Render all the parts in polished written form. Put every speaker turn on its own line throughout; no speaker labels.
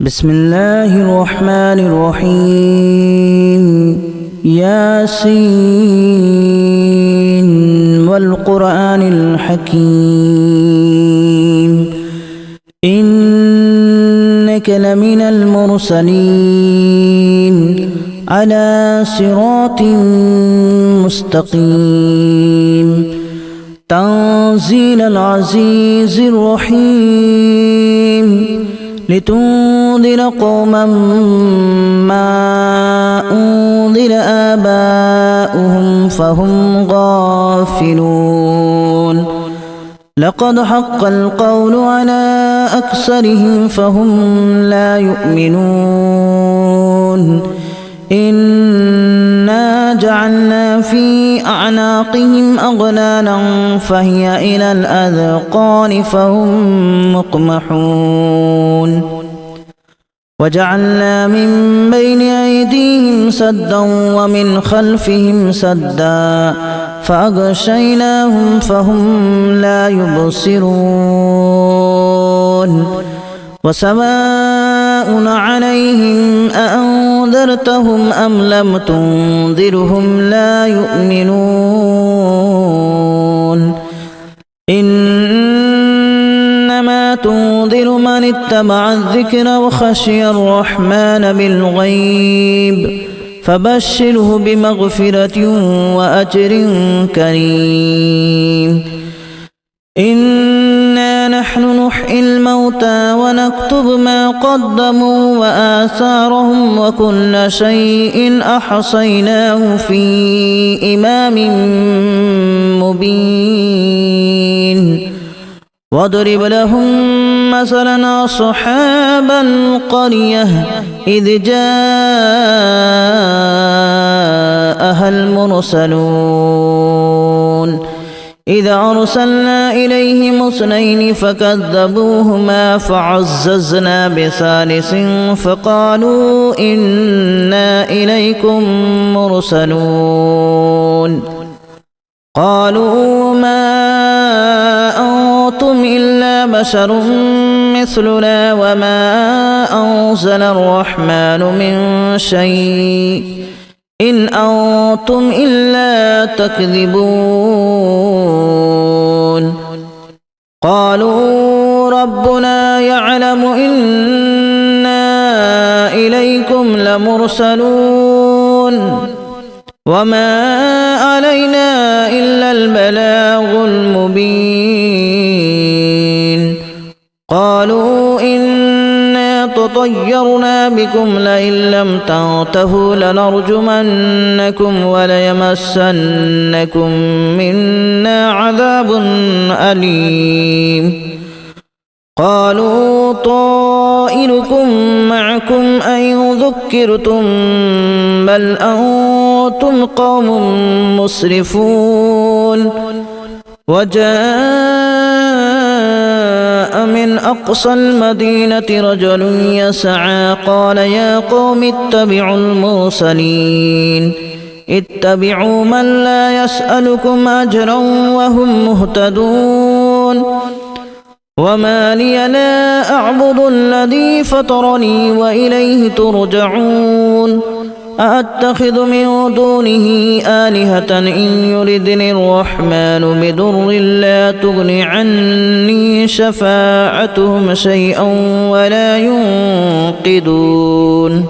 بسم الله الرحمن الرحيم ياسين والقرآن الحكيم إنك لمن المرسلين على صراط مستقيم تنزيل العزيز الرحيم لتنذر قوما ما أنذر آباؤهم فهم غافلون لقد حق القول على أكثرهم فهم لا يؤمنون إنا جعلنا في أعناقهم أغلالا فهي إلى الأذقان فهم مقمحون وجعلنا من بين أيديهم سدا ومن خلفهم سدا فأغشيناهم فهم لا يبصرون وسواء عليهم أأنذرتهم أم لم تنذرهم لا يؤمنون إنما تنذر من اتبع الذكر وخشي الرحمن بالغيب فبشره بمغفرة وأجر كريم إنا نحن نحيي الموتى ونكتب ما قدموا وآثارهم وكل شيء أحصيناه في إمام مبين واضرب لهم مثلا أصحاب القرية إذ جاءها المرسلون إذا أرسلنا إليهم اثنين فكذبوهما فعززنا بثالث فقالوا إنا إليكم مرسلون قالوا ما أنتم إلا بشر مثلنا وما أنزل الرحمن من شيء إن أنتم إلا تكذبون قالوا ربنا يعلم إنا إليكم لمرسلون وما علينا إلا البلاغ المبين قالوا إنا تطيرنا بكم لئن لم تنتهوا لنرجمنكم وليمسنكم منا عذاب أليم قالوا طائركم معكم أن ذكرتم بل أنتم قوم مسرفون وجاء من أقصى المدينة رجل يسعى قال يا قوم اتبعوا المرسلين اتبعوا من لا يسألكم أجرا وهم مهتدون وما لي لا أعبد الذي فطرني وإليه ترجعون أأتخذ من دونه آلهة إن يردني الرحمن بضر لا تغن عني شفاعتهم شيئا ولا ينقذون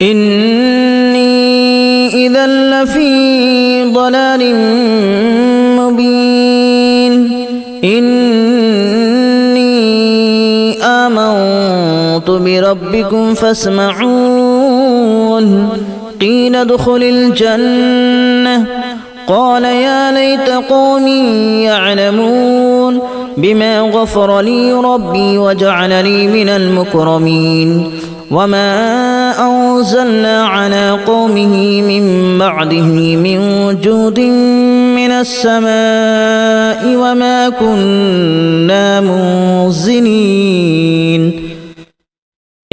إني إذا لفي ضلال مبين إني آمنت بربكم فاسمعون قيل ادخل الجنة قال يا ليت قومي يعلمون بما غفر لي ربي وجعلني من المكرمين وما أنزلنا على قومه من بعده من جود من السماء وما كنا منزلين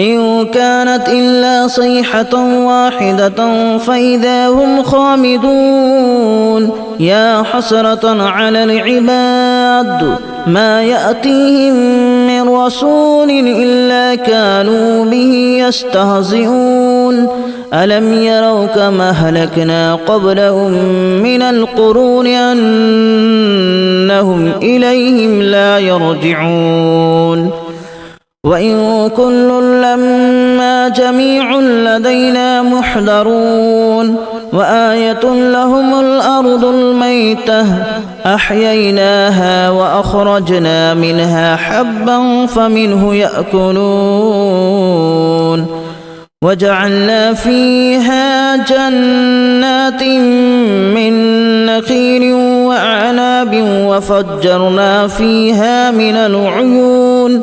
إن كانت إلا صيحة واحدة فإذا هم خامدون يا حسرة على العباد ما يأتيهم من رسول إلا كانوا به يستهزئون ألم يروا كما أهلكنا قبلهم من القرون أنهم إليهم لا يرجعون وإن كل لما جميع لدينا محضرون وآية لهم الأرض الميتة أحييناها وأخرجنا منها حبا فمنه يأكلون وجعلنا فيها جنات من نخيل وأعناب وفجرنا فيها من العيون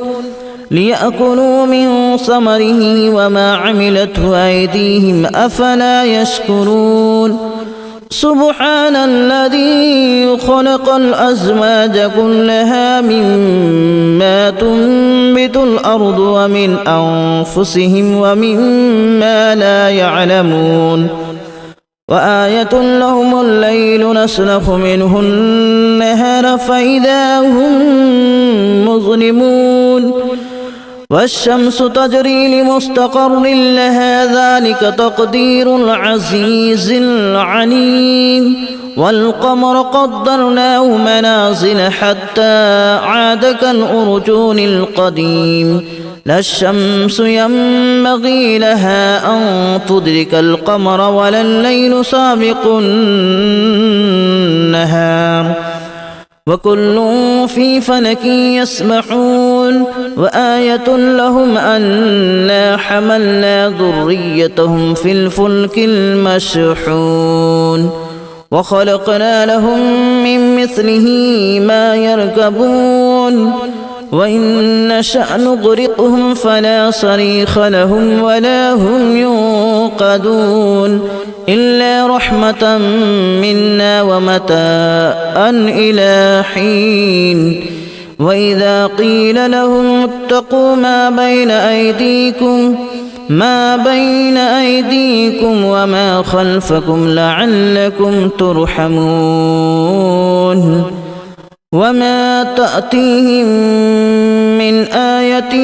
ليأكلوا من ثمره وما عملته أيديهم أفلا يشكرون سبحان الذي خلق الأزواج كلها مما تنبت الأرض ومن أنفسهم ومما لا يعلمون وآية لهم الليل نسلخ منه النهار فإذا هم مظلمون والشمس تجري لمستقر لها ذلك تقدير العزيز العليم والقمر قدرناه منازل حتى عاد كالأرجون القديم لا الشمس ينبغي لها أن تدرك القمر ولا الليل سابق النهار وكل في فلك يسبحون وآية لهم أنا حملنا ذريتهم في الفلك المشحون وخلقنا لهم من مثله ما يركبون وإن نشأ نغرقهم فلا صريخ لهم ولا هم ينقذون إلا رحمة منا ومتاعا إلى حين وإذا قيل لهم اتقوا ما بين أيديكم وما خلفكم لعلكم ترحمون وما تأتيهم من آية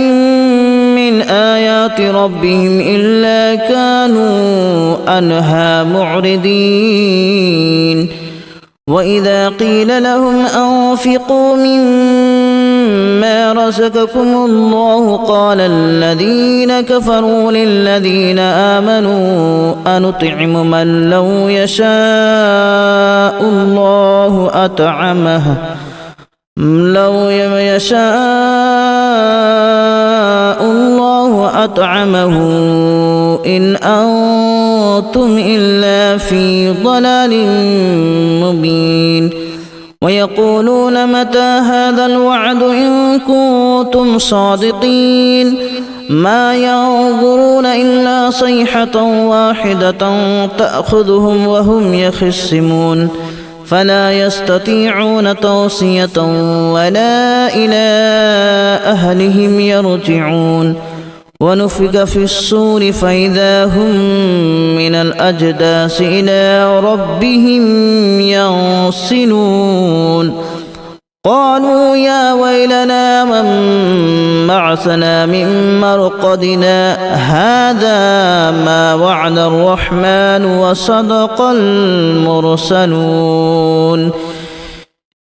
من آيات ربهم إلا كانوا عنها معرضين وإذا قيل لهم أنفقوا مما رزقكم الله قال الذين كفروا للذين آمنوا أنطعم من لو يشاء الله أطعمه إن أنتم إلا في ضلال مبين ويقولون متى هذا الوعد إن كنتم صادقين ما ينظرون إلا صيحة واحدة تأخذهم وهم يخصمون فلا يستطيعون توصية ولا إلى أهلهم يرجعون ونفخ في الصور فإذا هم من الأجداث إلى ربهم ينسلون قالوا يا ويلنا من بعثنا من مرقدنا هذا ما وعد الرحمن وصدق المرسلون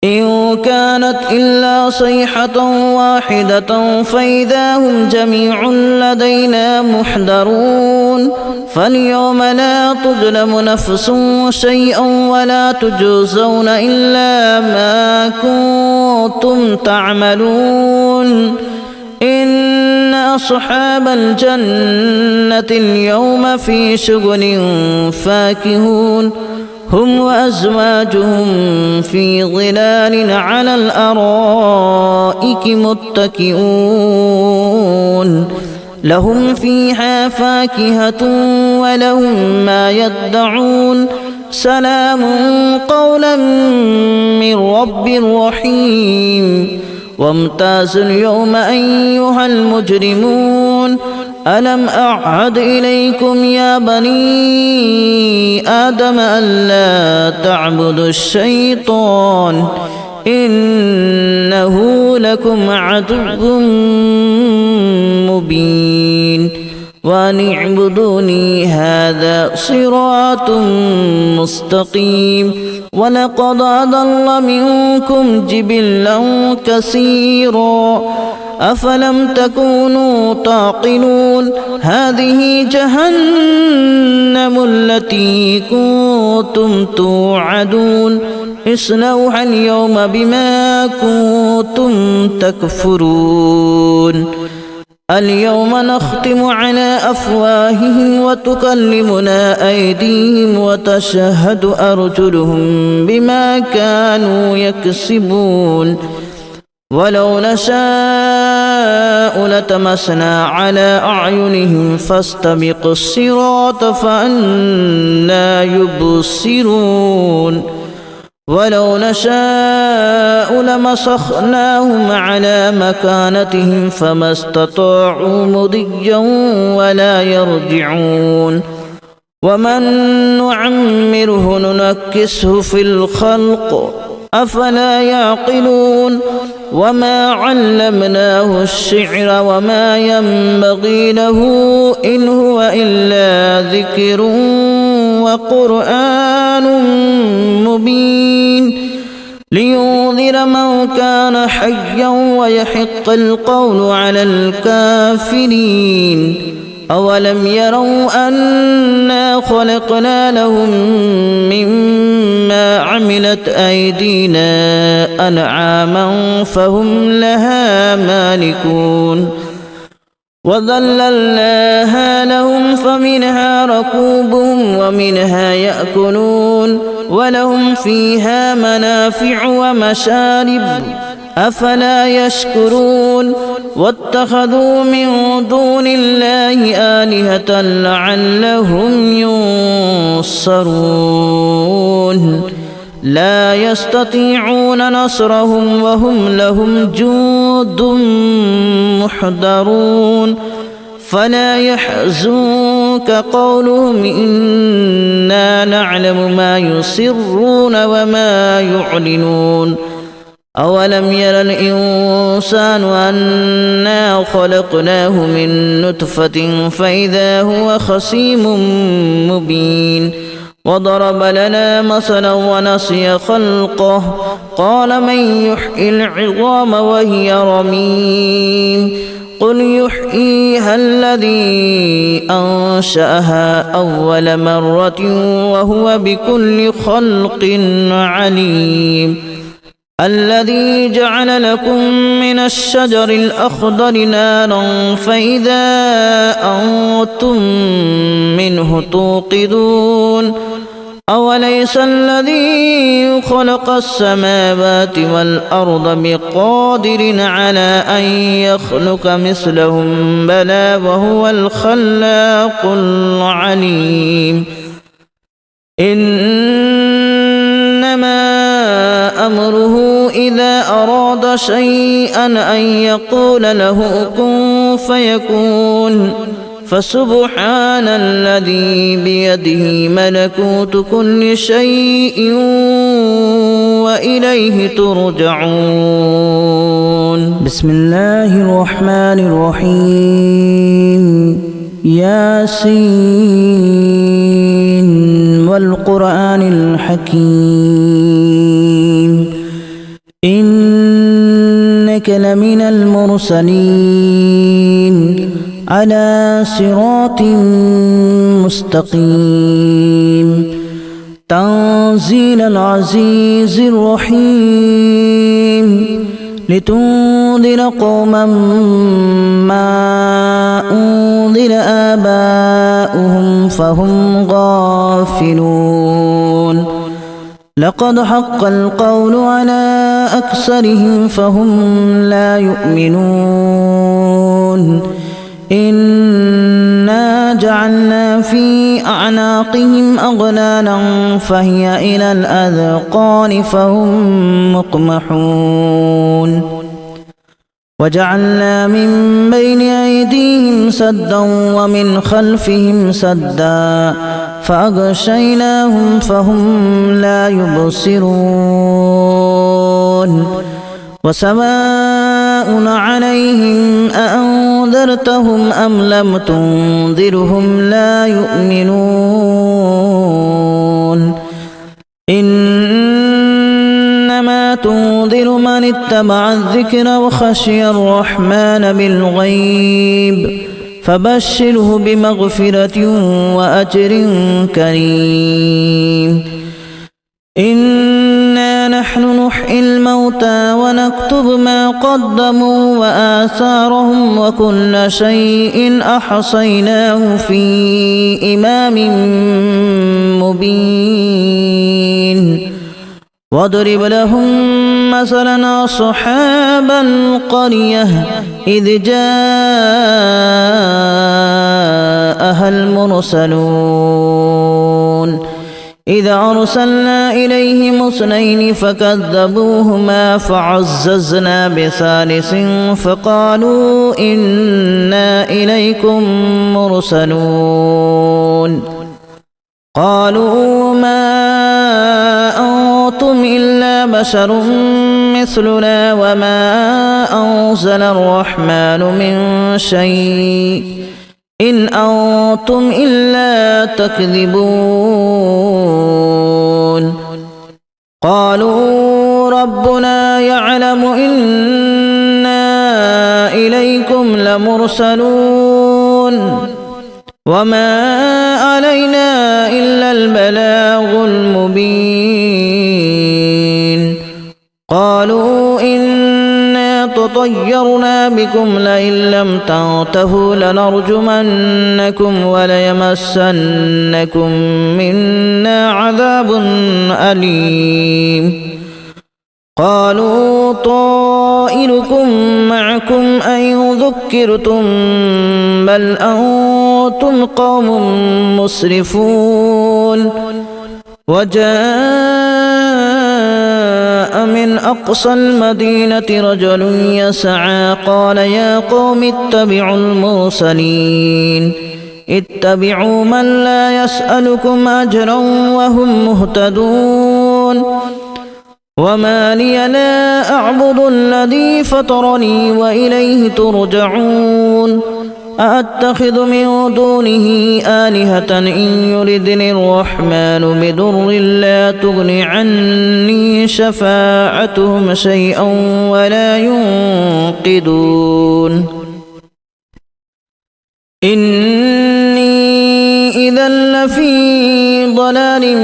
إن كانت إلا صيحة واحدة فإذا هم جميع لدينا محضرون فاليوم لا تظلم نفس شيئا ولا تجزون إلا ما كنتم تعملون إن أصحاب الجنة اليوم في شغل فاكهون هم وأزواجهم في ظلال على الأرائك متكئون لهم فيها فاكهة ولهم ما يدعون سلام قولا من رب رحيم وامتازوا اليوم أيها المجرمون ألم أعهد إليكم يا بني آدم ألا تعبدوا الشيطان إنه لكم عدو مبين وأن اعبدوني هذا صراط مستقيم ولقد أضل منكم جبلا كثيرا أفلم تكونوا تعقلون هذه جهنم التي كنتم توعدون اصلوها اليوم بما كنتم تكفرون اليوم نختم على أفواههم وتكلمنا أيديهم وتشهد أرجلهم بما كانوا يكسبون ولو نشاء لتمسنا على أعينهم فاستبقوا الصراط فأنى يبصرون ولو نشاء لمسخناهم على مكانتهم فما استطاعوا مضيا ولا يرجعون ومن نعمره ننكسه في الخلق أفلا يعقلون وما علمناه الشعر وما ينبغي له إن هو إلا ذكر وقرآن مبين لينذر من كان حيا ويحق القول على الكافرين أولم يروا أنا خلقنا لهم مما عملت أيدينا أنعاما فهم لها مالكون وذللناها لهم فمنها ركوبهم ومنها يأكلون ولهم فيها منافع ومشارب أفلا يشكرون واتخذوا من دون الله آلهة لعلهم ينصرون لا يستطيعون نصرهم وهم لهم جند محضرون فلا يحزنك قولهم إنا نعلم ما يسرون وما يعلنون أولم ير الإنسان أنا خلقناه من نطفة فإذا هو خصيم مبين وضرب لنا مثلا ونسي خلقه قال من يحيي العظام وهي رميم قل يحييها الذي أنشأها أول مرة وهو بكل خلق عليم الذي جعل لكم من الشجر الأخضر نارا فإذا أنتم منه توقدون أوليس الذي خلق السماوات والأرض بقادر على أن يخلق مثلهم بلى وهو الخلاق العليم إنما أمره إذا أراد شيئا أن يقول له كن فيكون فسبحان الذي بيده ملكوت كل شيء وإليه ترجعون بسم الله الرحمن الرحيم ياسين والقرآن الحكيم إنك لمن المرسلين على صراط مستقيم تنزيل العزيز الرحيم لتنذر قوما ما أنذر آباؤهم فهم غافلون لقد حق القول على أكثرهم فهم لا يؤمنون إنا جعلنا في أعناقهم أغلالا فهي إلى الأذقان فهم مقمحون وجعلنا من بين أيديهم سدا ومن خلفهم سدا فأغشيناهم فهم لا يبصرون وسواء عليهم أأنذرتهم أم لم تنذرهم لا يؤمنون إنما تنذر من اتبع الذكر وخشي الرحمن بالغيب فبشره بمغفرة وأجر كريم إنا نحن نحيي الموتى ونكتب ما قدموا وآثارهم وكل شيء أحصيناه في إمام مبين واضرب لهم مثلا أصحاب القرية إذ جاءها المرسلون إذا أرسلنا إليهم اثنين فكذبوهما فعززنا بثالث فقالوا إنا إليكم مرسلون قالوا ما أنتم إلا بشر مثلنا وما أنزل الرحمن من شيء إن أنتم إلا تكذبون قالوا ربنا يعلم إنا إليكم لمرسلون وما علينا إلا البلاغ المبين قالوا إنا تطيرنا بكم لئن لم تنتهوا لنرجمنكم وليمسنكم منا عذاب أليم قالوا طائركم معكم أن ذكرتم بل أنتم قوم مسرفون وجاء من أقصى المدينة رجل يسعى قال يا قوم اتبعوا المرسلين اتبعوا من لا يسألكم أجرا وهم مهتدون وما لي لا أعبد الذي فطرني وإليه ترجعون أأتخذ من دونه آلهة إن يردني الرحمن بضر لا تغن عني شفاعتهم شيئا ولا ينقذون إني إذا لفي ضلال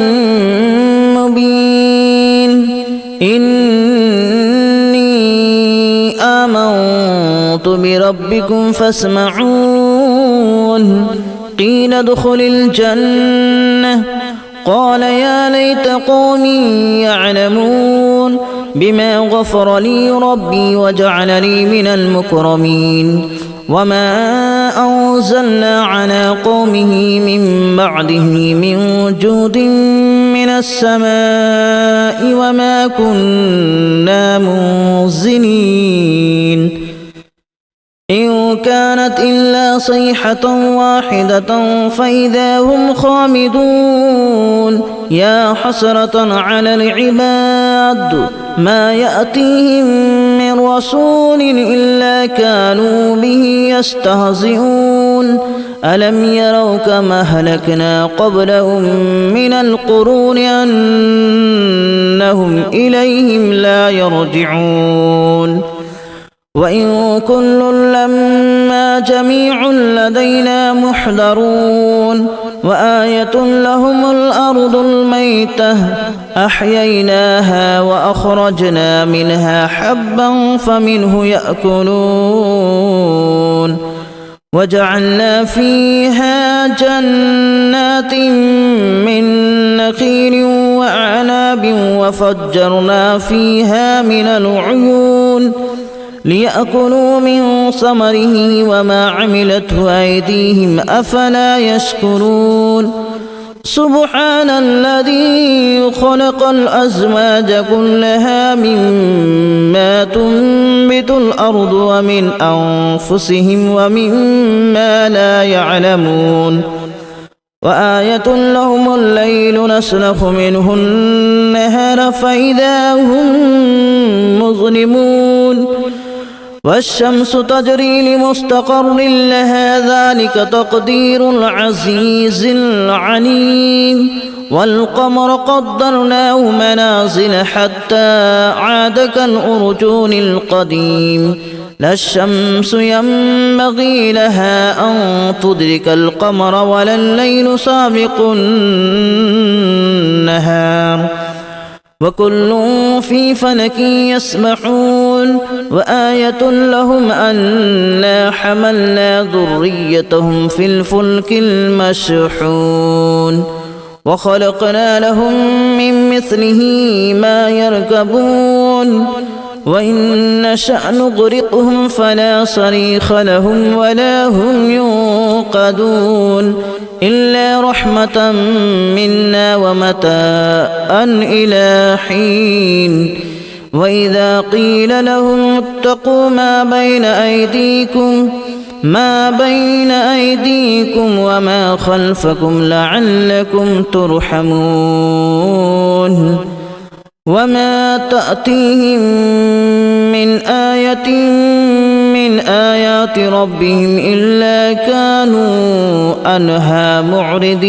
مبين إني آمنت بربكم فاسمعون قيل ادخل الجنة قال يا ليت قومي يعلمون بما غفر لي ربي وجعلني من المكرمين وما أنزلنا على قومه من بعده من جود من السماء وما كنا منزلين إن كانت إلا صيحة واحدة فإذا هم خامدون يا حسرة على العباد ما يأتيهم من رسول إلا كانوا به يستهزئون ألم يروا كما أهلكنا قبلهم من القرون أنهم إليهم لا يرجعون وإن كل لما جميع لدينا محضرون وآية لهم الأرض الميتة أحييناها وأخرجنا منها حبا فمنه يأكلون وجعلنا فيها جنات من نخيل وأعناب وفجرنا فيها من العيون ليأكلوا من ثمره وما عملته أيديهم أفلا يشكرون سبحان الذي خلق الأزواج كلها مما تنبت الأرض ومن أنفسهم ومما لا يعلمون وآية لهم الليل نسلخ منه النهار فإذا هم مظلمون والشمس تجري لمستقر لها ذلك تقدير العزيز العليم والقمر قدرناه منازل حتى عاد كالأرجون القديم لا الشمس ينبغي لها أن تدرك القمر ولا الليل سابق النهار وكل في فلك يسبحون وآية لهم أنا حملنا ذريتهم في الفلك المشحون وخلقنا لهم من مثله ما يركبون وإن نشأ نغرقهم فلا صريخ لهم ولا هم ينقذون إلا رحمة منا ومتاعا إلى حين وإذا قيل لهم اتقوا ما بين أيديكم وما خلفكم لعلكم ترحمون وما تأتيهم من آية من آيات ربهم إلا كانوا عنها معرضين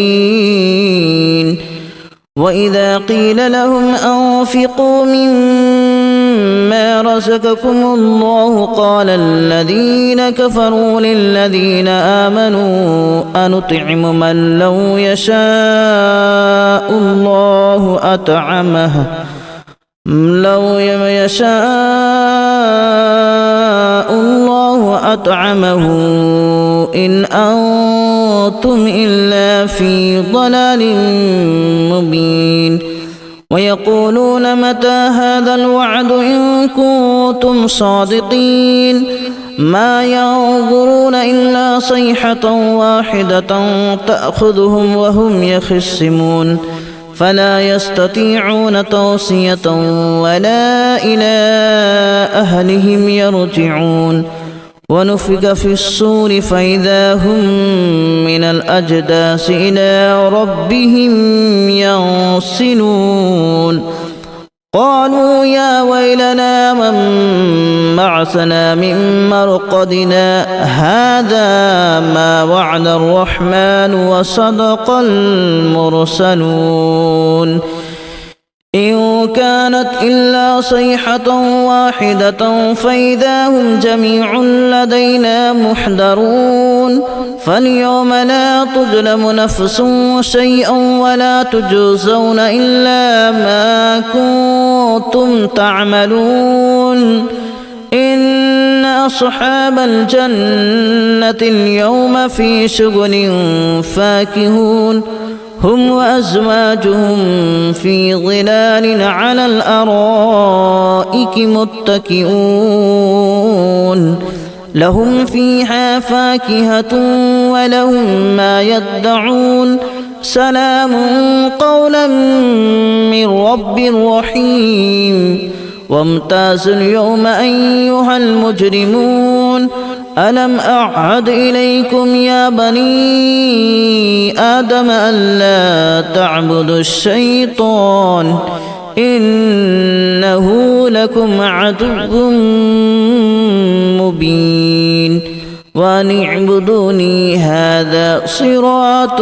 وإذا قيل لهم أنفقوا مما رزقكم الله قال الذين كفروا للذين آمنوا أنطعم من لو يشاء الله أطعمه إن أنتم إلا في ضلال مبين ويقولون متى هذا الوعد إن كنتم صادقين ما ينظرون إلا صيحة واحدة تأخذهم وهم يخصمون فلا يستطيعون توصية ولا إلى أهلهم يرجعون ونفخ في الصور فإذا هم من الأجداث إلى ربهم ينسلون قالوا يا ويلنا من بعثنا من مرقدنا هذا ما وعد الرحمن وصدق المرسلون إن كانت إلا صيحة واحدة فإذا هم جميع لدينا محضرون فاليوم لا تظلم نفس شيئا ولا تجزون إلا ما كنتم تعملون إن أصحاب الجنة اليوم في شغل فاكهون هم وأزواجهم في ظلال على الأرائك متكئون لهم فيها فاكهة ولهم ما يدعون سلام قولا من رب رحيم وامتازوا اليوم أيها المجرمون ألم أعهد إليكم يا بني آدم ألا تعبدوا الشيطان إنه لكم عدو مبين وأن اعبدوني هذا صراط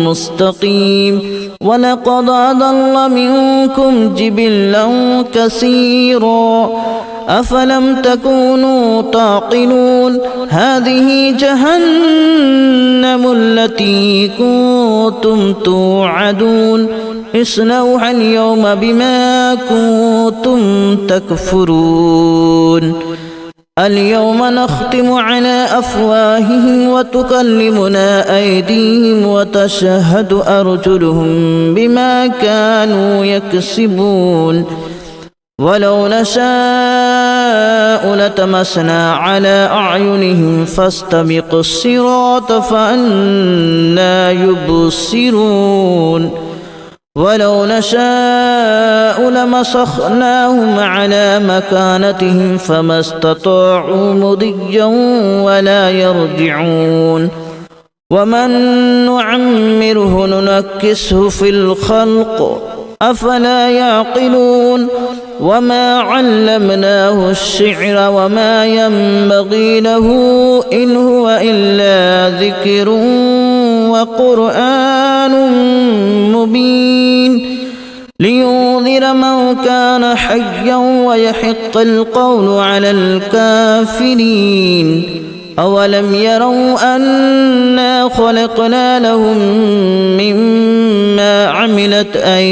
مستقيم ولقد أضل منكم جبلا كثيرا أفلم تكونوا تعقلون هذه جهنم التي كنتم توعدون اصلوها اليوم بما كنتم تكفرون اليوم نختم على أفواههم وتكلمنا أيديهم وتشهد أرجلهم بما كانوا يكسبون ولو نشاء لتمسنا على أعينهم فاستبقوا الصراط فأنى يبصرون ولو نشاء لمسخناهم على مكانتهم فما استطاعوا مضيا ولا يرجعون ومن نعمره ننكسه في الخلق أفلا يعقلون وما علمناه الشعر وما ينبغي له إن هو إلا ذكر وقرآن مبين لينذر من كان حيا ويحق القول على الكافرين أولم يروا أنا خلقنا لهم مما عملت أيديهم